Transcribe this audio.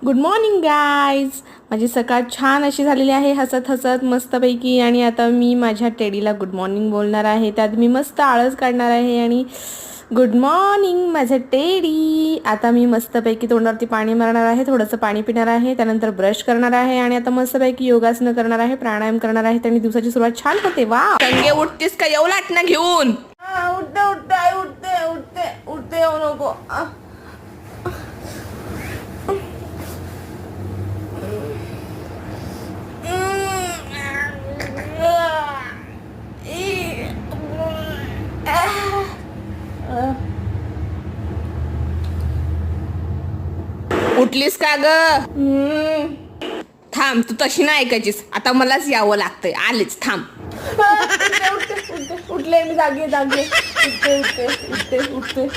Good morning guys. माझी सकाळ छान अशी झालेली आहे, हसत हसत मस्तपैकी. आणि आता मी माझ्या टेडीला गुड मॉर्निंग बोलणार आहे. त्यात मी मस्त आळस काढणार आहे आणि गुड मॉर्निंग माझं टेडी. आता मी मस्तपैकी तोंडावरती पाणी मारणार आहे, थोडंसं पाणी पिणार आहे, त्यानंतर ब्रश करणार आहे आणि आता मस्तपैकी योगासनं करणार आहे, प्राणायाम करणार आहे. आणि दिवसाची सुरुवात छान होते. वा संगे उठतेस का येऊ लाटणं घेऊन? उठते उठते आई उठते उठते उठते येऊ नको. उठलीस का ग? थांब, तू तशी नाही ऐकायचीस. आता मलाच यावं लागतंय. आलेच, थांब. उठले मी जागे जागे उठते उठते उठते उठते.